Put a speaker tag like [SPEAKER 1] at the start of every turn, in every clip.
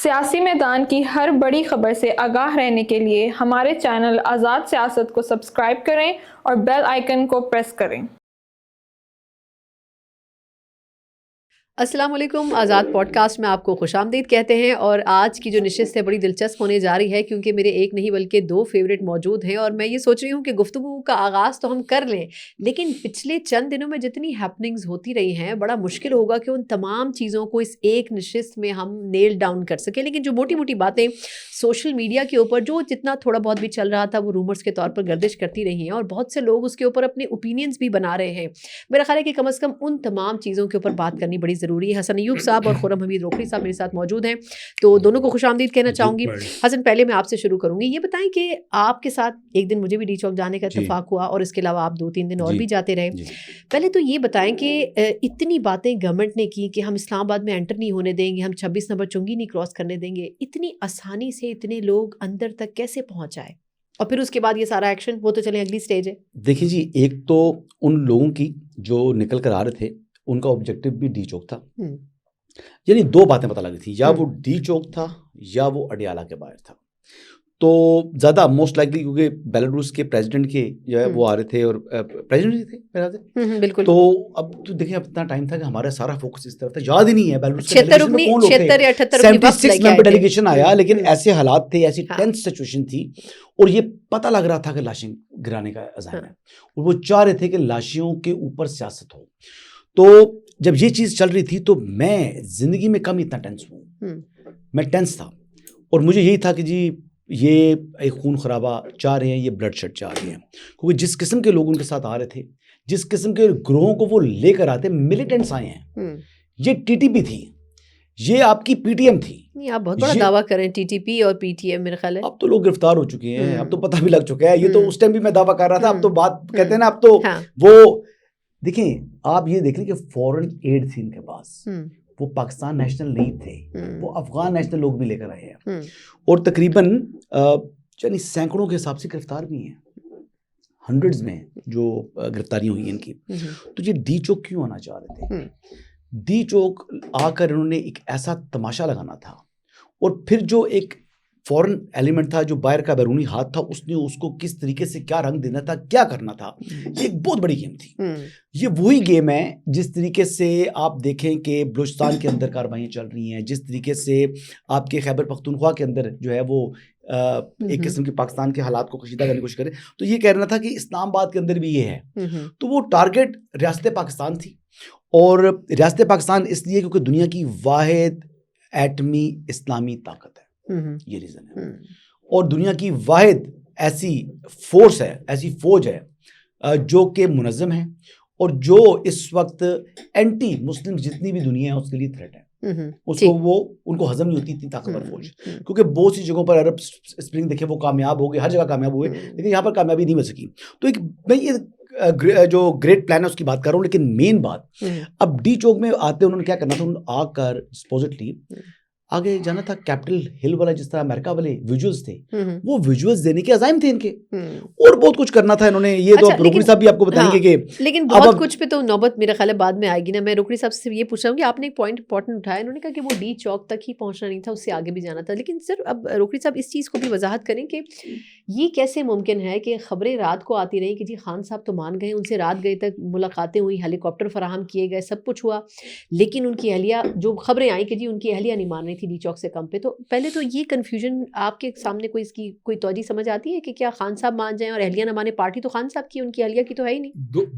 [SPEAKER 1] سیاسی میدان کی ہر بڑی خبر سے آگاہ رہنے کے لیے ہمارے چینل آزاد سیاست کو سبسکرائب کریں اور بیل آئیکن کو پریس کریں۔
[SPEAKER 2] السلام علیکم، آزاد پوڈ کاسٹ میں آپ کو خوش آمدید کہتے ہیں۔ اور آج کی جو نشست ہے بڑی دلچسپ ہونے جا رہی ہے، کیونکہ میرے ایک نہیں بلکہ دو فیوریٹ موجود ہیں، اور میں یہ سوچ رہی ہوں کہ گفتگو کا آغاز تو ہم کر لیں، لیکن پچھلے چند دنوں میں جتنی ہیپننگز ہوتی رہی ہیں بڑا مشکل ہوگا کہ ان تمام چیزوں کو اس ایک نشست میں ہم نیل ڈاؤن کر سکیں۔ لیکن جو موٹی موٹی باتیں سوشل میڈیا کے اوپر جو جتنا تھوڑا بہت بھی چل رہا تھا وہ رومرز کے طور پر گردش کرتی رہی ہیں، اور بہت سے لوگ اس کے اوپر اپنے اوپینینز بھی بنا رہے ہیں۔ میرا خیال ہے کہ کم از کم ان تمام چیزوں کے اوپر بات کرنی بڑی ضروری ہے۔ حسن ایوب صاحب اور خرم حمید روکڑی صاحب میرے ساتھ موجود ہیں، تو دونوں کو خوش آمدید کہنا چاہوں گی۔ حسن، پہلے میں آپ سے شروع کروں گی، یہ بتائیں کہ آپ کے ساتھ ایک دن مجھے بھی ڈی چوک جانے کا اتفاق ہوا، اور اس کے علاوہ آپ 2-3 دن اور بھی جاتے رہے۔ پہلے تو یہ بتائیں کہ اتنی باتیں گورنمنٹ نے کی کہ ہم اسلام آباد میں انٹر نہیں ہونے دیں گے، ہم 26 نمبر چنگی نہیں کراس کرنے دیں گے، اتنی آسانی سے اتنے لوگ اندر تک کیسے پہنچ جائے؟ اور پھر اس کے بعد یہ سارا ایکشن، وہ تو چلیں اگلی سٹیج ہے۔
[SPEAKER 3] دیکھیں جی، ایک تو ان لوگوں کی جو نکل کر آ رہے تھے ان کا آبجیکٹو بھی ڈی چوک تھا، یعنی دو باتیں پتہ لگ رہی تھی، یا وہ ڈی چوک تھا یا وہ اڈیالہ کے باہر تھا۔ تو زیادہ موسٹ لائکلی کیونکہ بیلاروس کے پریزیڈنٹ کے جو ہے وہ آ رہے تھے، اور پریزیڈنٹ تھے میرا سے بالکل۔ تو اب تو دیکھیں اب اتنا ٹائم تھا کہ ہمارا سارا فوکس اس طرف تھا، یاد ہی نہیں ہے بیلاروس کے ڈیلیگیشن میں کون لوگ تھے، 76 ممبر ڈیلیگیشن آیا، لیکن ایسے حالات تھے، ایسی ٹینس سچویشن تھی، اور یہ پتہ لگ رہا تھا کہ لاشیں گرانے کا عزائم ہے، اور وہ چاہ رہے تھے کہ لاشوں کے اوپر سیاست ہو۔ تو جب یہ چیز چل رہی تھی تو میں زندگی میں کم اتنا ٹینس ہوں، میں ٹینس تھا، اور مجھے یہی تھا کہ جی یہ ایک خون خرابہ چاہ رہے ہیں، یہ بلڈ شیڈ چاہ رہے ہیں، کیونکہ جس قسم کے لوگ ان کے ساتھ آ رہے تھے، جس قسم کے گروہوں کو وہ لے کر آتے، ملیٹنٹس آئے ہیں، یہ ٹی ٹی پی تھی، یہ آپ کی پی ٹی ایم تھی۔
[SPEAKER 2] آپ بہت بڑا دعویٰ کریں ٹی ٹی پی اور پی ٹی ایم، میرے خیال ہے
[SPEAKER 3] اب تو لوگ گرفتار ہو چکے ہیں، اب تو پتہ بھی لگ چکا ہے، یہ تو اس ٹائم بھی میں دعویٰ کر رہا تھا، اب تو بات کہتے ہیں نا، اب تو وہ دیکھیں، آپ یہ دیکھ لیں کہ فورن ایڈ تھی ان کے پاس، وہ پاکستان نیشنل نہیں تھے، وہ افغان نیشنل لوگ بھی لے کر آئے ہیں، اور تقریباً یعنی سینکڑوں کے حساب سے گرفتار بھی ہیں، ہنڈریڈز میں جو گرفتاریاں ہوئی ہیں ان کی۔ تو یہ ڈی چوک کیوں آنا چاہ رہے تھے؟ ڈی چوک آ کر انہوں نے ایک ایسا تماشا لگانا تھا، اور پھر جو ایک فورن ایلیمنٹ تھا جو باہر کا بیرونی ہاتھ تھا، اس نے اس کو کس طریقے سے کیا رنگ دینا تھا، کیا کرنا تھا، یہ ایک بہت بڑی گیم تھی۔ یہ وہی گیم ہے جس طریقے سے آپ دیکھیں کہ بلوچستان کے اندر کارروائیاں چل رہی ہیں، جس طریقے سے آپ کے خیبر پختونخوا کے اندر جو ہے وہ ایک قسم کی پاکستان کے حالات کو کشیدہ کرنے کی کوشش کرے، تو یہ کہنا تھا کہ اسلام آباد کے اندر بھی یہ ہے۔ تو وہ ٹارگٹ ریاست پاکستان تھی، اور ریاست پاکستان اس لیے کیونکہ دنیا کی واحد ایٹمی اسلامی طاقت ہے، یہ ریزن ہے، اور دنیا کی واحد ایسی فورس ہے، ایسی فوج ہے جو کہ منظم ہے، اور جو اس وقت اینٹی مسلم جتنی بھی دنیا ہے اس کے لیے تھریٹ ہے، اس کو وہ ان کو ہضم نہیں ہوتی اتنی طاقتور فوج، کیونکہ بہت سی جگہوں پر عرب اسپرنگ دیکھے وہ کامیاب ہو گئے، ہر جگہ کامیاب ہوئے، لیکن یہاں پر کامیابی نہیں مل سکی۔ تو ایک میں یہ جو گریٹ پلان ہے اس کی بات کر رہا ہوں، لیکن مین بات اب ڈی چوک میں آتے انہوں نے کیا کرنا تھا، انہوں نے آ کر سپوزٹلی آگے جانا تھا کیپٹل ہل والا، جس طرح امریکہ والے ویژولز تھے، وہ ویژولز دینے کے عزائم تھے ان کے، اور بہت کچھ کرنا تھا انہوں نے۔ یہ تو روکڑی صاحب بھی آپ کو بتائیں گے کہ
[SPEAKER 2] لیکن بہت کچھ پہ تو نوبت میرا خیال ہے بعد میں آئے گی نا۔ میں روکڑی صاحب سے یہ پوچھ رہا ہوں کہ آپ نے ایک پوائنٹ امپورٹنٹ اٹھایا، انہوں نے کہا کہ وہ ڈی چوک تک ہی پہنچنا نہیں تھا، اس سے آگے بھی جانا تھا، لیکن سر اب روکڑی صاحب اس چیز کو بھی وضاحت کریں کہ یہ کیسے ممکن ہے کہ خبریں رات کو آتی رہیں کہ جی خان صاحب تو مان گئے، ان سے رات گئے تک ملاقاتیں ہوئی، ہیلی کاپٹر فراہم کیے گئے، سب کچھ ہوا، لیکن ان کی اہلیہ، جو خبریں آئیں کہ جی ان کی اہلیہ نہیں مان رہی تھی ڈی چوک سے کم پہ، تو پہلے تو یہ کنفیوژن آپ کے سامنے کوئی اس کی کوئی توجہ سمجھ آتی ہے کہ کیا خان صاحب مان جائیں اور اہلیہ نہ مانے؟ پارٹی تو خان صاحب کی، ان کی اہلیہ کی تو ہے ہی نہیں۔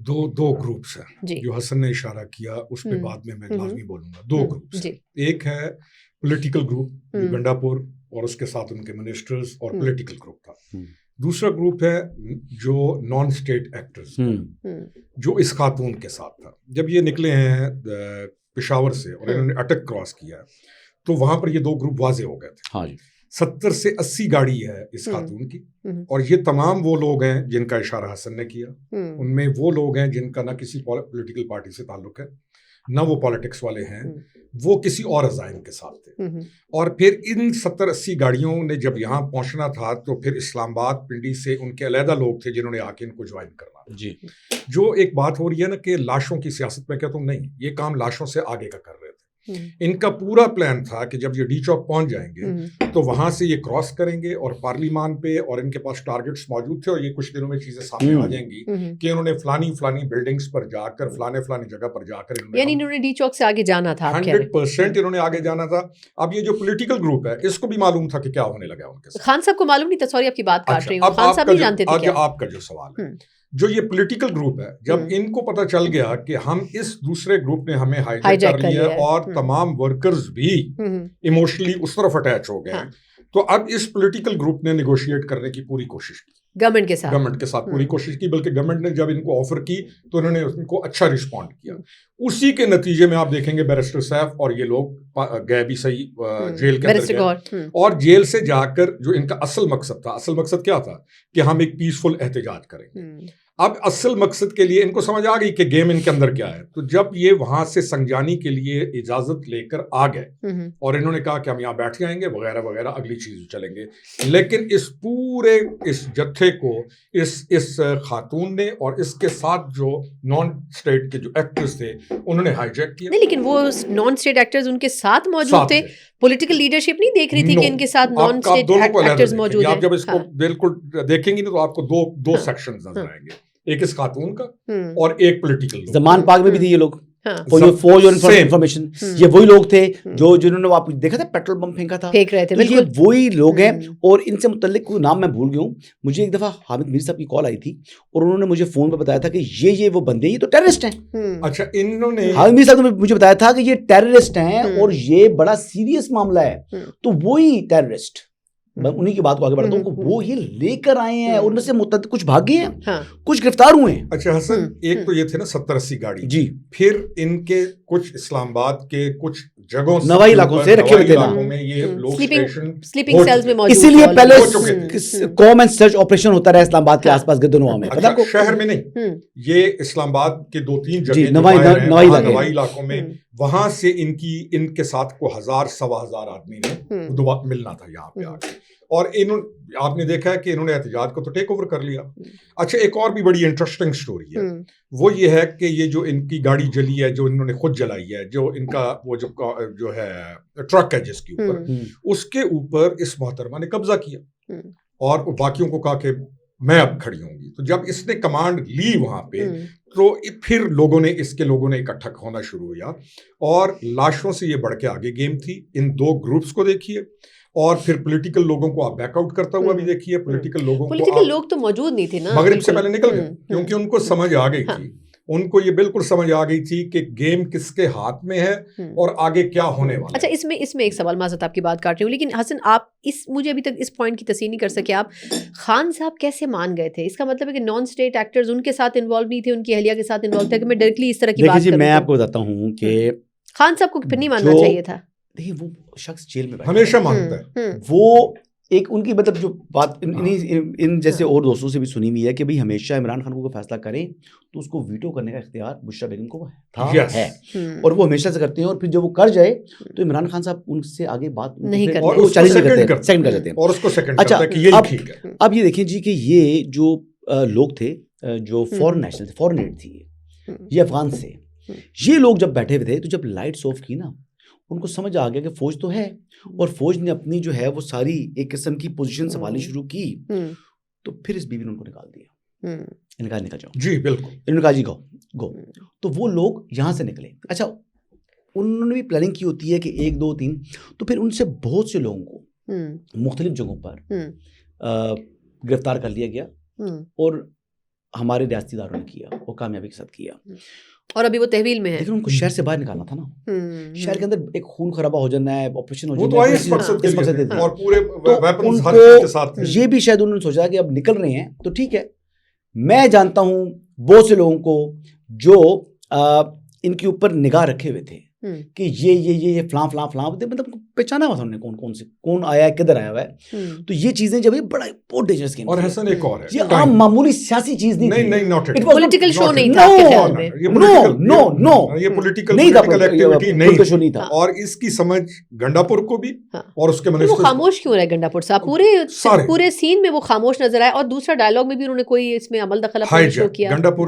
[SPEAKER 4] دو گروپس ہیں جو حسن نے اشارہ کیا، اس پہ بعد میں لازمی بولوں گا۔ دو گروپس، ایک ہے پولیٹیکل گروپ جو گنڈاپور اور اس کے ساتھ ان کے منسٹرز اور پولیٹیکل گروپ تھا، دوسرا گروپ ہے جو نان اسٹیٹ ایکٹرز جو اس خاتون کے ساتھ تھا۔ جب یہ نکلے ہیں پشاور سے اور انہوں نے اٹک کراس کیا تو وہاں پر یہ دو گروپ واضح ہو گئے تھے۔ 70 سے 80 گاڑی ہے اس خاتون کی، اور یہ تمام وہ لوگ ہیں جن کا اشارہ حسن نے کیا، ان میں وہ لوگ ہیں جن کا نہ کسی پولیٹیکل پارٹی سے تعلق ہے، نہ وہ پالیٹکس والے ہیں، وہ کسی اور عزائم کے ساتھ تھے۔ اور پھر ان 70-80 گاڑیوں نے جب یہاں پہنچنا تھا تو پھر اسلام آباد پنڈی سے ان کے علیحدہ لوگ تھے جنہوں نے آ کے ان کو جوائن کرنا تھا۔ جو ایک بات ہو رہی ہے نا کہ لاشوں کی سیاست، میں کہتا ہوں نہیں، یہ کام لاشوں سے آگے کا کر رہے تھے۔ ان کا پورا پلان تھا کہ جب یہ ڈی چوک پہنچ جائیں گے تو وہاں سے یہ کراس کریں گے اور پارلیمان پہ، اور ان کے پاس ٹارگٹس موجود تھے، اور یہ کچھ دنوں میں چیزیں سامنے آ جائیں گی کہ انہوں نے فلانی بلڈنگز پر جا کر، فلانی جگہ پر جا کر،
[SPEAKER 2] یعنی انہوں نے ڈی چوک سے آگے جانا تھا،
[SPEAKER 4] 100% انہوں نے آگے جانا تھا. اب یہ جو پولیٹیکل گروپ ہے اس کو بھی معلوم تھا کہ کیا ہونے لگا ان کے ساتھ.
[SPEAKER 2] خان صاحب کو معلوم نہیں تھا، سوری آپ کی بات کاٹ رہی ہوں، خان صاحب نہیں جانتے تھے کیا؟
[SPEAKER 4] آپ کا جو سوال ہے، جو یہ پولیٹیکل گروپ ہے، جب ان کو پتہ چل گیا کہ ہم اس دوسرے گروپ نے ہمیں ہائی جیک کر لیا اور تمام ورکرز بھی ایموشنلی اس طرف اٹیچ ہو گئے، تو اب اس پولیٹیکل گروپ نے نیگوشیٹ کرنے کی پوری کوشش کی،
[SPEAKER 2] گورنمنٹ کے ساتھ
[SPEAKER 4] پوری کوشش کی، بلکہ گورنمنٹ نے جب ان کو آفر کی تو انہوں نے ان کو اچھا رسپونڈ کیا. اسی کے نتیجے میں آپ دیکھیں گے بیرسٹر سیف اور یہ لوگ گئے بھی صحیح جیل کے اندر گئے، اور جیل سے جا کر جو ان کا اصل مقصد کیا تھا کہ ہم ایک پیسفل احتجاج کریں گے. اب اصل مقصد کے لیے ان کو سمجھ آ گئی کہ گیم ان کے اندر کیا ہے، تو جب یہ وہاں سے سنجانی کے لیے اجازت لے کر آ گئے اور انہوں نے کہا کہ ہم یہاں بیٹھ جائیں گے وغیرہ وغیرہ، اگلی چیز چلیں گے، لیکن اس پورے اس جتھے کو اس خاتون نے اور اس کے ساتھ جو نان اسٹیٹ کے جو ایکٹرز تھے انہوں نے ہائی جیک کیا.
[SPEAKER 2] نہیں، لیکن وہ نان اسٹیٹ ایکٹرز ان کے ساتھ موجود تھے، پولیٹیکل لیڈرشپ نہیں دیکھ رہی تھی کہ ان کے ساتھ نان اسٹیٹ ایکٹرز موجود ہیں.
[SPEAKER 4] آپ جب اس کو بالکل دیکھیں گی تو آپ کو دو سیکشنز نظر آئیں گے، ایک اس خاتون کا اور ایک پولیٹیکل.
[SPEAKER 3] زمان پاک میں بھی تھے یہ لوگ، فوج اور انفارمیشن، یہ وہی لوگ تھے جنہوں نے آپ دیکھا تھا پیٹرول بم پھینکا تھا،
[SPEAKER 2] پھینک رہے تھے،
[SPEAKER 3] یہ وہی لوگ ہیں. اور ان سے متعلق کوئی نام میں بھول گیا ہوں، مجھے ایک دفعہ حامد میر صاحب کی کال آئی تھی اور انہوں نے مجھے فون پہ بتایا تھا کہ یہ وہ بندے، یہ تو ٹیررسٹ ہیں.
[SPEAKER 4] اچھا، انہوں نے
[SPEAKER 3] حامد میر صاحب نے مجھے بتایا تھا کہ یہ ٹیررسٹ ہیں اور یہ بڑا سیریس معاملہ ہے. تو وہی ٹیررسٹ، میں انہی کی بات کو آگے بڑھتا ہوں کہ وہ یہ لے کر آئے ہیں، ان میں سے متعدد کچھ بھاگے ہیں، کچھ گرفتار ہوئے ہیں.
[SPEAKER 4] اچھا حسن، ایک تو یہ تھے نا 70-80 گاڑی
[SPEAKER 3] جی،
[SPEAKER 4] پھر ان کے کچھ اسلام آباد کے کچھ جگہوں
[SPEAKER 3] نوائی علاقوں سے رکھے ہوئے تھے نا،
[SPEAKER 4] میں یہ لوگ
[SPEAKER 2] سلیپنگ سیلز میں موجود،
[SPEAKER 3] اسی لیے پہلے کام اینڈ سرچ آپریشن ہوتا رہا اسلام آباد کے آس پاس گردنوا میں.
[SPEAKER 4] شہر میں نہیں، یہ اسلام آباد کے 2-3 جگہ نوائی علاقوں میں، وہاں سے ان کے ساتھ کو 1000-1500 آدمی نے ملنا تھا یہاں پہ آ کے، اور آپ نے دیکھا ہے کہ انہوں نے احتجاج کو تو ٹیک اوور کر لیا. اچھا، ایک اور بھی بڑی انٹرسٹنگ سٹوری ہے، وہ یہ ہے کہ یہ جو ان کی گاڑی جلی ہے، جو انہوں نے خود جلائی ہے، جو ان کا وہ جو ہے ٹرک ہے جس کے اوپر، اس کے اوپر اس محترمہ نے قبضہ کیا اور باقیوں کو کہا کہ میں اب کھڑی ہوں گی. تو جب اس نے کمانڈ لی وہاں پہ تو پھر لوگوں نے اکٹھا ہونا شروع ہوا، اور لاشوں سے یہ بڑھ کے آگے گیم تھی. ان 2 گروپس کو دیکھیے، اور پھر پولیٹیکل لوگوں کو آپ بیک آؤٹ کرتا ہوا بھی دیکھیے. پولیٹیکل لوگ
[SPEAKER 2] تو موجود نہیں تھے نا،
[SPEAKER 4] مغرب سے پہلے نکل گئے، کیونکہ ان کو سمجھ آ گئی تھی، ان کو یہ بالکل سمجھ آ گئی تھی کہ گیم کس کے ہاتھ میں ہے اور آگے کیا ہونے والا ہے.
[SPEAKER 2] اچھا، اس میں ایک سوال، معذرت آپ کی بات کاٹ رہی ہوں، لیکن حسن آپ مجھے ابھی تک اس پوائنٹ کی تصحیح نہیں کر سکے، آپ خان صاحب کیسے مان گئے تھے؟ اس کا مطلب ہے کہ نان اسٹیٹ ایکٹرز ان کے ساتھ انوالو نہیں تھے، ان کی اہلیہ کے ساتھ انوالو تھے، کہ میں ڈائریکٹلی اس طرح کی بات کروں.
[SPEAKER 3] میں آپ کو بتاتا ہوں کہ
[SPEAKER 2] خان صاحب کو پھر نہیں ماننا چاہیے تھا.
[SPEAKER 3] دیکھیے، وہ شخص جیل میں
[SPEAKER 4] ہمیشہ مانتا ہے،
[SPEAKER 3] وہ ایک ان کی مطلب جو بات ان جیسے اور دوستوں سے بھی سنی ہوئی ہے کہ بھئی ہمیشہ عمران خان کو فیصلہ کریں تو اس کو ویٹو کرنے کا اختیار بشریٰ بیگم کو ہے، اور وہ ہمیشہ سے کرتے ہیں، اور پھر جب وہ کر جائے تو عمران خان صاحب ان سے آگے بات
[SPEAKER 2] نہیں کرتے،
[SPEAKER 3] سیکنڈ کر جاتے ہیں،
[SPEAKER 4] اور اس کو سیکنڈ
[SPEAKER 3] اچھا
[SPEAKER 4] کرتا ہے کہ یہ ٹھیک ہے.
[SPEAKER 3] اب یہ دیکھیں جی کہ یہ جو لوگ تھے جو فورن نیشنل تھے، فورن ایڈ تھی، یہ افغان سے، یہ لوگ جب بیٹھے ہوئے تھے تو جب لائٹس آف کی نا، ان کو سمجھ آ گیا کہ فوج تو ہے، اور فوج نے اپنی جو ہے وہ ساری ایک قسم کی پوزیشن سنبھالنی شروع کی، تو پھر اس بیوی نے ان کو نکال دیا، نکل جاؤ. جی بالکل، انہوں نے کہا جی گو. تو وہ لوگ یہاں سے نکلے. اچھا، انہوں نے بھی پلاننگ کی ہوتی ہے کہ 1 2 3، تو پھر ان سے بہت سے لوگوں کو مختلف جگہوں پر گرفتار کر لیا گیا، اور ہمارے ریاستی اداروں نے کیا اور کامیابی کے ساتھ کیا،
[SPEAKER 2] اور ابھی وہ تحویل میں ہے.
[SPEAKER 3] لیکن ان کو شہر سے باہر نکالنا تھا نا، شہر کے اندر ایک خون خرابہ ہو جانا ہے، آپریشن ہو
[SPEAKER 4] وہ
[SPEAKER 3] جانا ہے،
[SPEAKER 4] تو اس مقصد کے لیے، اور پورے ویپنز ہر
[SPEAKER 3] ان
[SPEAKER 4] کے ساتھ
[SPEAKER 3] کو یہ بھی شاید انہوں نے سوچا کہ اب نکل رہے ہیں تو ٹھیک ہے. میں جانتا ہوں بہت سے لوگوں کو جو ان کے اوپر نگاہ رکھے ہوئے تھے کہ یہ فلاں مطلب پہچانا ہوا تھا انہوں نے کون آیا ہے، کدھر آیا ہوا ہے. تو یہ چیزیں جب بڑا بہت ڈینجرس گیم.
[SPEAKER 4] اور حسن ایک اور ہے،
[SPEAKER 3] یہ عام معمولی سیاسی چیز نہیں تھی،
[SPEAKER 2] پولیٹیکل شو نہیں تھا،
[SPEAKER 4] یہ پولیٹیکل ایکٹیویٹی نہیں تھا. اور اس کی سمجھ گنڈا پور کو بھی، اور اس کے
[SPEAKER 2] وہ خاموش کیوں رہے گنڈا پور صاحب؟ پورے سین میں وہ خاموش نظر آئے، اور دوسرا ڈائلاگ میں بھی انہوں نے کوئی اس میں عمل دخل شو کیا.
[SPEAKER 4] گنڈا پور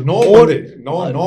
[SPEAKER 3] 9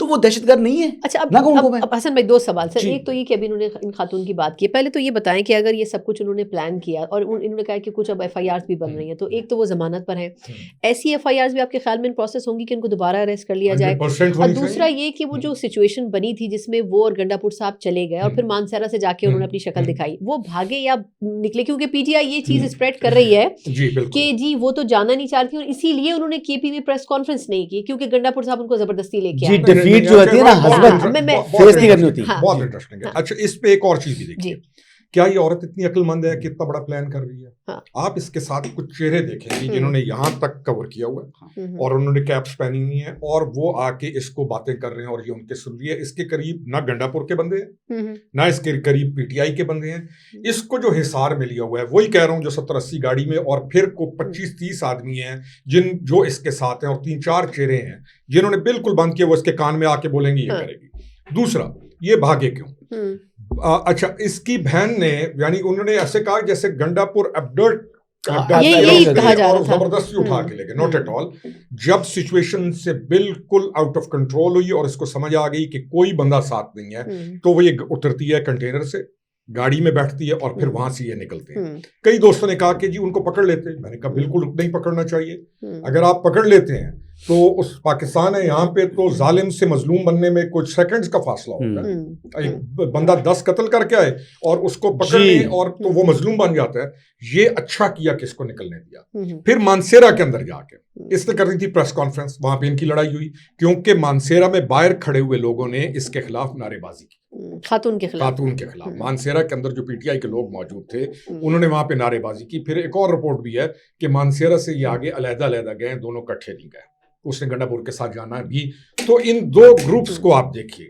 [SPEAKER 3] تو وہ دہشت گرد نہیں ہے.
[SPEAKER 2] اچھا اب حسن بھائی 2 سوال سر. ایک تو یہ کہ ابھی انہوں نے ان خاتون کی بات کی, پہلے تو یہ بتائیں کہ اگر یہ سب کچھ انہوں نے پلان کیا اور انہوں نے کہا کہ کچھ اب FIRs بھی بن رہی ہیں, تو ایک تو وہ ضمانت پر ہیں, ایسی FIRs بھی آپ کے خیال میں پروسیس ہوں گی کہ ان کو دوبارہ اریسٹ کر لیا جائے؟ اور دوسرا یہ کہ وہ جو سچویشن بنی تھی جس میں وہ اور گنڈا پور صاحب چلے گئے اور پھر مانسیرا سے جا کے انہوں نے اپنی شکل دکھائی, وہ بھاگے یا نکلے؟ کیونکہ PTI یہ چیز اسپریڈ کر رہی ہے کہ جی وہ تو جانا نہیں چاہتی, اور اسی لیے انہوں نے KP میں پریس کانفرنس نہیں کی کیونکہ گنڈا پور صاحب ان کو زبردستی لے کے آئے.
[SPEAKER 3] ڈیفیٹ جو ہوتی ہے نا ہسبینڈ فیس نہیں کرنی ہوتی.
[SPEAKER 4] بہت انٹرسٹنگ ہے. اچھا اس پہ ایک اور چیز بھی دیکھیے, کیا یہ عورت اتنی عقل مند ہے کہ اتنا بڑا پلان کر رہی ہے؟ آپ اس کے ساتھ کچھ چہرے دیکھیں گے جنہوں نے یہاں تک کور کیا ہوا ہے اور انہوں نے کیپس پہنی ہوئی ہیں اور وہ آ کے اس کو باتیں کر رہے ہیں اور یہ ان کے سن رہی ہے. اس کے قریب نہ گنڈا پور کے بندے ہیں نہ اس کے قریب PTI کے بندے ہیں. اس کو جو حصار میں لیا ہوا ہے وہی کہہ رہا ہوں جو 70-80 گاڑی میں, اور پھر کو 25-30 آدمی ہیں جو اس کے ساتھ ہیں, اور 3-4 چہرے ہیں جنہوں نے بالکل بند کیا وہ اس کے کان میں آ کے بولیں گے یہ کرے گی. دوسرا یہ بھاگے کیوں؟ اچھا اس کی بہن نے, یعنی انہوں نے ایسے کہا جیسے گنڈا پور زبردستی اٹھا کے لے گئے. Not at all. جب سچویشن سے بالکل آؤٹ آف کنٹرول ہوئی اور اس کو سمجھ آ گئی کہ کوئی بندہ ساتھ نہیں ہے تو وہ یہ اترتی ہے کنٹینر سے, گاڑی میں بیٹھتی ہے اور پھر وہاں سے یہ نکلتے ہیں. کئی دوستوں نے کہا کہ جی ان کو پکڑ لیتے. میں نے کہا بالکل نہیں پکڑنا چاہیے. اگر آپ پکڑ لیتے ہیں تو اس پاکستان ہے یہاں پہ تو ظالم سے مظلوم بننے میں کچھ سیکنڈز کا فاصلہ ہوتا ہے. ایک بندہ 10 قتل کر کے آئے اور اس کو پکڑ لیں اور تو وہ مظلوم بن جاتا ہے. یہ اچھا کیا کہ اس کو نکلنے دیا. پھر مانسیرا کے اندر جا کے اس نے کر دی تھی پریس کانفرنس, وہاں پہ ان کی لڑائی ہوئی کیونکہ مانسیرا میں باہر کھڑے ہوئے لوگوں نے اس کے خلاف نعرے بازی کی,
[SPEAKER 2] خاتون کے خلاف.
[SPEAKER 4] مانسیرا کے اندر جو PTI کے لوگ موجود تھے انہوں نے وہاں پہ نعرے بازی کی. پھر ایک اور رپورٹ بھی ہے کہ مانسیرا سے یہ آگے علیحدہ گئے, دونوں کٹھے نہیں گئے. اس نے گنڈا پور کے ساتھ جانا بھی. تو ان 2 گروپس کو آپ دیکھیے,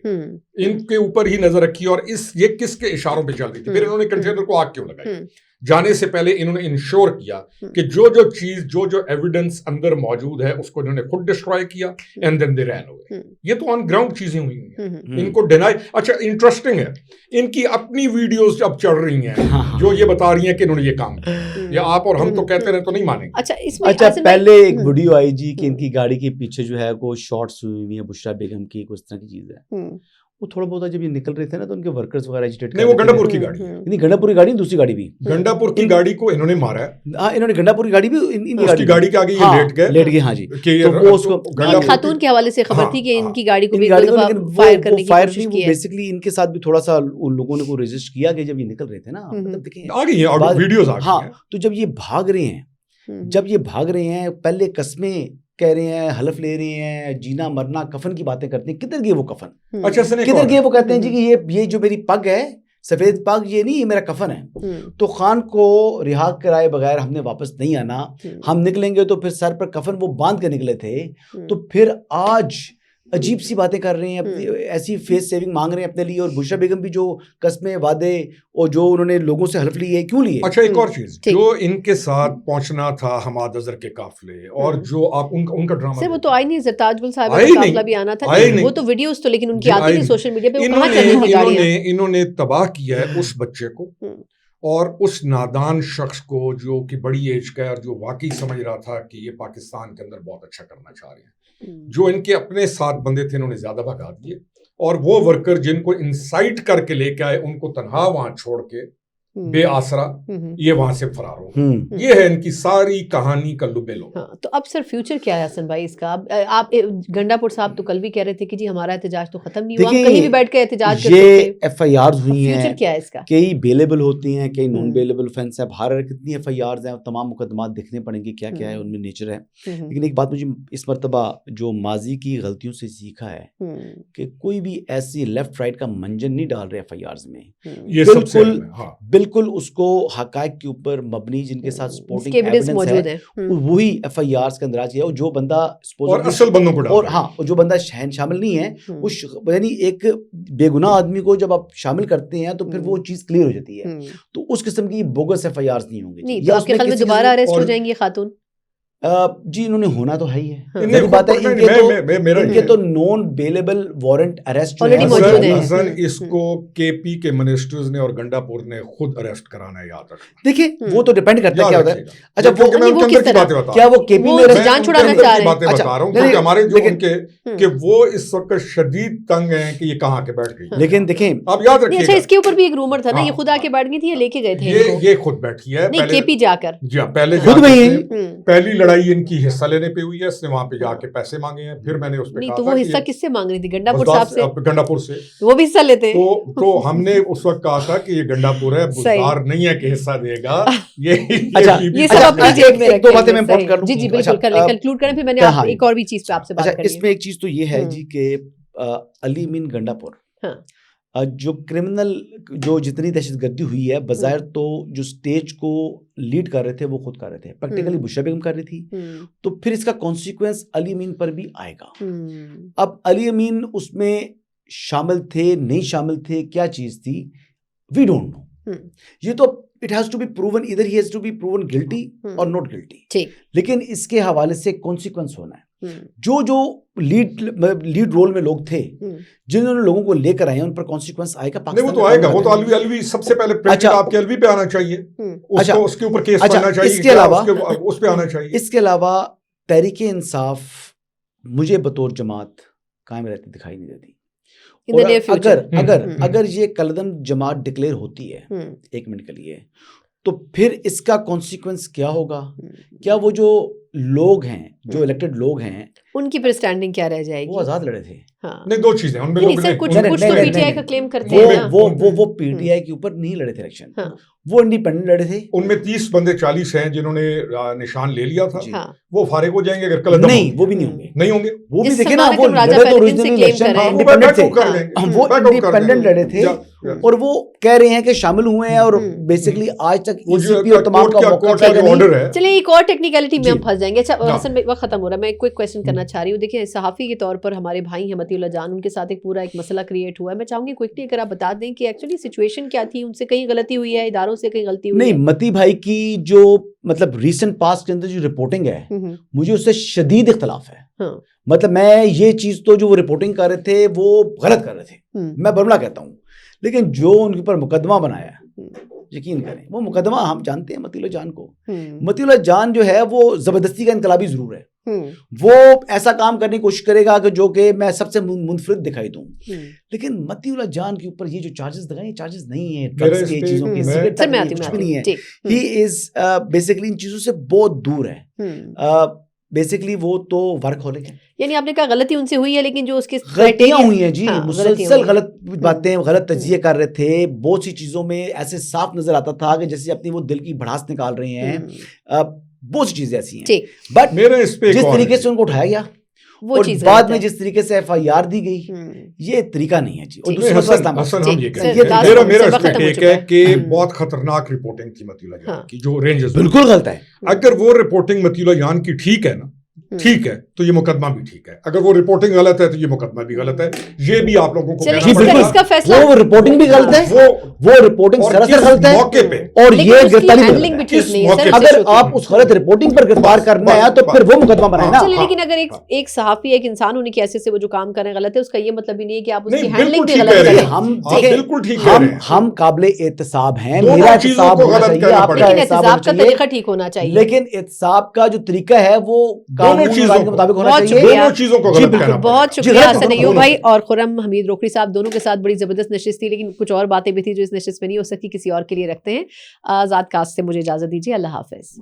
[SPEAKER 4] ان کے اوپر ہی نظر رکھیے اور یہ کس کے اشاروں پہ چل رہی تھی. پھر انہوں نے کنٹینر کو آگ کیوں لگائی؟ جانے سے پہلے انہوں نے انشور کیا کہ جو چیز جو ایویڈنس اندر موجود ہے اس کو انہوں نے خود ڈسٹرائے کیا اینڈ دین دے رین ہوئے. یہ تو آن گراؤنڈ چیزیں ہوئی ہیں, ان کو ڈینائی. اچھا انٹرسٹنگ ہے ان کی اپنی ویڈیوز اب چڑھ رہی ہیں جو یہ بتا رہی ہیں کہ انہوں نے یہ کام کیا, یا آپ اور ہم تو کہتے رہے تو نہیں مانیں گے.
[SPEAKER 3] اچھا پہلے ایک ویڈیو آئی جی کہ ان کی گاڑی کے پیچھے جو ہے وہ شارٹس ہوئی ہوئی ہیں بشرا بیگم کی, کچھ طرح کی چیز ہے. وہ تھوڑا بہت جب یہ نکل رہے تھے نا تو ان کے ورکرز وغیرہ ایجیٹیٹ
[SPEAKER 4] نہیں, وہ گنڈا پور کی گاڑی ہے.
[SPEAKER 3] نہیں گنڈا پور کی گاڑی, دوسری گاڑی بھی
[SPEAKER 4] گنڈا پور کی گاڑی کو انہوں نے مارا ہے.
[SPEAKER 3] ہاں انہوں نے گنڈا پور کی گاڑی بھی
[SPEAKER 4] ان کی گاڑی کے آگے یہ لیٹ گئے.
[SPEAKER 3] ہاں جی, تو وہ اس کو
[SPEAKER 2] خاتون کے حوالے سے خبر تھی کہ ان کی گاڑی کو بھی فائر کرنے کی کوشش کی ہے.
[SPEAKER 3] بیسیکلی ان کے ساتھ بھی تھوڑا سا ان لوگوں نے کو ریزسٹ کیا کہ جب یہ نکل رہے تھے نا, مطلب دیکھیں
[SPEAKER 4] آ گئی ہیں ویڈیوز آ گئی.
[SPEAKER 3] ہاں تو جب یہ بھاگ رہے ہیں پہلے قسمیں کہہ رہے ہیں, حلف لے رہے ہیں, جینا مرنا کفن کی باتیں کرتے ہیں. کدھر گئے وہ کفن؟
[SPEAKER 4] اچھا
[SPEAKER 3] کدھر گئے وہ کہتے ہیں جی کہ یہ جو میری پگ ہے سفید پگ یہ نہیں, یہ میرا کفن ہے. تو خان کو رہا کرائے بغیر ہم نے واپس نہیں آنا, ہم نکلیں گے تو پھر سر پر کفن وہ باندھ کے نکلے تھے. تو پھر آج عجیب سی باتیں کر رہے ہیں, ایسی فیس سیونگ مانگ رہے ہیں اپنے لیے. اور بشرا بیگم بھی جو قسمیں وعدے اور جو انہوں نے لوگوں سے حلف لیے کیوں لیے.
[SPEAKER 4] اچھا ایک اور چیز جو ان کے ساتھ پہنچنا تھا حماد اظہر کے قافلے اور جو آپ ان کا ڈرامہ
[SPEAKER 2] وہ تو آئی نہیں, زرتاج گل صاحب کا قافلہ بھی آنا تھا, وہ تو ویڈیوز تو لیکن ان کی آتی نہیں سوشل میڈیا پہ.
[SPEAKER 4] انہوں نے تباہ کیا ہے اس بچے کو اور اس نادان شخص کو جو کہ بڑی ایج کا ہے اور جو واقعی سمجھ رہا تھا کہ یہ پاکستان کے اندر بہت اچھا کرنا چاہ رہے ہیں. جو ان کے اپنے ساتھ بندے تھے انہوں نے زیادہ بھگا دیے, اور وہ ورکر جن کو انسائٹ کر کے لے کے آئے ان کو تنہا وہاں چھوڑ کے بے آسرا یہ وہاں سے فرار ہو. یہ ہے ان کی ساری کہانی کا لب لو.
[SPEAKER 2] تو اب سر فیوچر کیا ہے حسن بھائی اس کا؟ آپ گنڈا پور صاحب تو کل بھی کہہ رہے تھے کہ جی ہمارا احتجاج تو ختم نہیں ہوا, ہم کہیں بھی بیٹھ کے احتجاج کر سکتے ہیں.
[SPEAKER 3] یہ FIRs ہوئی ہیں,
[SPEAKER 2] فیوچر کیا ہے اس کا؟
[SPEAKER 3] کئی بیلیبل ہوتی ہیں, کئی نان بیلیبل فینس ہیں. ہر کتنی FIRs ہیں, تمام مقدمات دیکھنے پڑیں گے کیا کیا ہے ان میں نیچر ہے. لیکن ایک بات مجھے اس مرتبہ جو ماضی کی غلطیوں سے سیکھا ہے کہ کوئی بھی ایسی لیفٹ رائٹ کا منجن نہیں ڈال رہے FIRs میں. بالکل اس کو حقائق کے اوپر مبنی جن کے ساتھ سپورٹنگ ایویڈنس ہے وہی FIRs کے اندر آ گیا. جو بندہ
[SPEAKER 4] اور اصل بندوں کو
[SPEAKER 3] اور ہاں جو بندہ شامل نہیں ہے اس یعنی ایک بے گناہ آدمی کو جب آپ شامل کرتے ہیں تو پھر وہ چیز کلیئر ہو جاتی ہے. تو اس قسم کی بوگس FIRs نہیں ہوں گی.
[SPEAKER 2] آپ کے خیال میں دوبارہ اریسٹ ہو جائیں گی خاتون؟
[SPEAKER 3] جی انہوں نے ہونا تو ہے ہی ہے،
[SPEAKER 4] نہیں،
[SPEAKER 3] بات ہے ان کے تو نون بیلیبل وارنٹ ارسٹ
[SPEAKER 4] حسن اس کو کے پی کے منسٹرز نے اور گنڈا پور نے خود ارسٹ کرانا ہے، یاد رکھیں.
[SPEAKER 3] دیکھیں وہ تو ڈیپینڈ کرتا ہے کیا ہوتا ہے. اچھا
[SPEAKER 4] وہ
[SPEAKER 3] کیا وہ کے پی میں
[SPEAKER 2] جان چھڑانا چاہ رہے ہیں؟
[SPEAKER 4] باتیں بتا رہا ہوں کیونکہ ہمارے جو ان کے کہ وہ اس وقت شدید تنگ ہیں کہ یہ کہاں کے بیٹھ گئی.
[SPEAKER 3] لیکن دیکھیں
[SPEAKER 4] آپ یاد رکھیے
[SPEAKER 2] اچھا اس کے اوپر بھی ایک رومر تھا نا یہ خود آ کے بیٹھ گئی تھی یا لے کے گئے تھے؟
[SPEAKER 4] یہ خود بیٹھی ہے
[SPEAKER 2] نہیں کے پی جا کر.
[SPEAKER 4] جی ہاں پہلے پہلی لڑائی ان کی حصہ لینے پہ ہوئی ہے، اس نے وہاں پہ جا کے پیسے مانگے ہیں. پھر میں نے اس پہ
[SPEAKER 2] نہیں تو وہ حصہ کس سے مانگ رہی تھی؟ گنڈا پور صاحب سے.
[SPEAKER 4] گنڈا پور سے
[SPEAKER 2] وہ بھی حصہ لیتے ہیں.
[SPEAKER 4] تو ہم نے اس وقت کہا تھا کہ یہ گنڈا پور ہے، بزدار نہیں ہے کہ حصہ دے گا.
[SPEAKER 2] یہ سب اپنی جیب میں رکھیں.
[SPEAKER 3] دو باتیں میں امپورٹ کر لوں.
[SPEAKER 2] جی جی بالکل کر لیں، کنکلوڈ کریں، پھر میں نے ایک اور بھی چیز پہ آپ سے بات کرنی ہے.
[SPEAKER 3] اس میں ایک چیز تو یہ ہے جی کہ علی امین گنڈا پور جو کرمنل جو جتنی دہشت گردی ہوئی ہے بظاہر تو جو سٹیج کو لیڈ کر رہے تھے وہ خود کر رہے تھے، پریکٹیکلی بشرا بیگم کر رہی تھی. تو پھر اس کا کانسیکوینس علی امین پر بھی آئے گا. اب علی امین اس میں شامل تھے نہیں شامل تھے، کیا چیز تھی، وی ڈونٹ نو. یہ تو it has to be proven, ادھر he has to be proven guilty اور ناٹ گلٹی. لیکن اس کے حوالے سے کانسیکوینس ہونا ہے. جو لیڈ رول میں لوگ تھے جنہوں نے لوگوں کو لے کر آئے ان پر کانسیکوینس آئے گا.
[SPEAKER 4] وہ تو آئے گا، وہ تو الوی سب سے پہلے آپ کے الوی پہ آنا چاہیے، اس کے اوپر کیس بننا چاہیے،
[SPEAKER 3] اس کے علاوہ
[SPEAKER 4] اس پہ آنا چاہیے.
[SPEAKER 3] اس کے علاوہ تحریک انصاف مجھے بطور جماعت قائم رہتی دکھائی نہیں دیتی. اگر یہ کلدم جماعت ڈکلیئر ہوتی ہے ایک منٹ کے لیے تو پھر اس کا کانسیکوینس کیا ہوگا؟ کیا وہ جو لوگ ہیں جو الیکٹڈ لوگ ہیں
[SPEAKER 2] ان کی پھر اسٹینڈنگ کیا رہ جائے گی؟
[SPEAKER 3] وہ آزاد لڑے تھے.
[SPEAKER 4] نہیں دو چیزیں ان میں
[SPEAKER 2] کچھ تو پی ٹی آئی کا کلیم کرتے ہیں.
[SPEAKER 3] وہ پی ٹی آئی کے اوپر نہیں لڑے تھے الیکشن، وہ انڈیپینڈنٹ لڑے تھے.
[SPEAKER 4] ان میں 30 بندے 40 ہیں جنہوں نے نشان لے لیا تھا، وہ فارغ ہو جائیں گے اگر کل
[SPEAKER 3] نہیں وہ بھی نہیں ہوں گے. وہ بھی دیکھیں نا وہ لڑے تو اوریجنلی الیکشن وہ انڈیپینڈنٹ لڑے تھے اور وہ کہہ رہے ہیں کہ شامل ہوئے ہیں اور بیسیکلی آج تک ای سی پی اور تمام کا موقع.
[SPEAKER 2] چلیں ایک اور ٹیکنیکلٹی میں ہم پھنس جائیں گے. اچھا حسن بھائی وقت ختم ہو رہا ہے، میں ایک کویسچن کرنا چاہ رہی ہوں. دیکھیں صحافی کے طور پر ہمارے بھائی ہیں متی اللہ جان، ان کے ساتھ ایک پورا ایک مسئلہ کریٹ ہوا ہے. میں چاہوں گی کوئکلی اگر آپ بتا دیں کہ ایکچولی سچویشن کیا تھی، ان سے کہیں غلطی ہوئی ہے، اداروں سے کہیں غلطی ہوئی ہے؟
[SPEAKER 3] نہیں، متی بھائی کی جو مطلب ریسنٹ پاسٹ کے اندر جو رپورٹنگ ہے مجھے اس سے شدید اختلاف ہے. مطلب میں یہ چیز تو جو وہ رپورٹنگ کر رہے تھے وہ غلط کر رہے تھے، میں برملا کہتا ہوں. لیکن جو ان کے اوپر مقدمہ بنایا یقین کریں وہ مقدمہ ہم جانتے ہیں متی اللہ جان کو. متی اللہ جان جو ہے وہ زبردستی کا انقلابی ضرور ہے، وہ ایسا کام کرنے کی کوشش کرے گا کہ جو کہ میں سب سے منفرد دکھائی دوں. لیکن متی اللہ جان کے اوپر یہ جو چارجز لگائے چارجز نہیں ہیں ڈرگس کے، چیزوں کے، سگریٹ تک کچھ بھی نہیں ہے. ہی از بیسیکلی ان چیزوں سے بہت دور ہے. بیسیکلی وہ تو ورک ہولک ہے.
[SPEAKER 2] یعنی آپ نے کہا غلطی ان سے ہوئی ہے لیکن جو اس کے
[SPEAKER 3] غلطیاں ہوئی ہیں جی، مسلسل غلط باتیں، غلط تجزیے کر رہے تھے. بہت سی چیزوں میں ایسے صاف نظر آتا تھا کہ جیسے اپنی وہ دل کی بھڑاس نکال رہے ہیں. بہت سی چیزیں ایسی ہیں بٹ جس طریقے سے ان کو اٹھایا گیا اور بعد میں جس طریقے سے ایف آئی آر دی گئی یہ طریقہ نہیں ہے جی.
[SPEAKER 4] میرا اس پہ ٹیک ہے کہ بہت خطرناک رپورٹنگ تھی متی اللہ جان کی، جو رینجز
[SPEAKER 3] بالکل غلط ہے.
[SPEAKER 4] اگر وہ رپورٹنگ متی اللہ جان کی ٹھیک ہے نا، ٹھیک ہے تو یہ مقدمہ بھی ٹھیک ہے. اگر وہ رپورٹنگ غلط ہے تو یہ مقدمہ بھی غلط ہے. یہ بھی آپ لوگوں کو
[SPEAKER 3] کہنا پڑے گا. وہ رپورٹنگ بھی غلط ہے، وہ رپورٹنگ سراسر غلط ہے
[SPEAKER 4] موقع پہ،
[SPEAKER 3] اور یہ گرفتاری. اگر آپ اس غلط رپورٹنگ پر گرفتار کرنا ہے تو پھر وہ مقدمہ بنائے نا.
[SPEAKER 2] لیکن اگر ایک صحافی ایک انسان ہونے کی حیثیت سے وہ جو کام کر رہے ہیں غلط ہے، اس کا یہ مطلب ہی نہیں ہے کہ آپ اس کی ہینڈلنگ بھی غلط کریں.
[SPEAKER 3] ہم قابل احتساب ہیں، میرا احتساب ہونا چاہیے، آپ کا
[SPEAKER 2] احتساب کا طریقہ ٹھیک ہونا چاہیے،
[SPEAKER 3] لیکن احتساب کا جو طریقہ ہے وہ قانون کے مطابق ہونا چاہیے.
[SPEAKER 2] بہت شکریہ حسن ایوب بھائی اور خرم حمید روکڑی صاحب، دونوں کے ساتھ بڑی زبردست نشست تھی، لیکن کچھ اور باتیں بھی تھی جو اس نشست میں نہیں ہو سکتی، کسی اور کے لیے رکھتے ہیں. آزاد کاسٹ سے مجھے اجازت دیجیے، اللہ حافظ.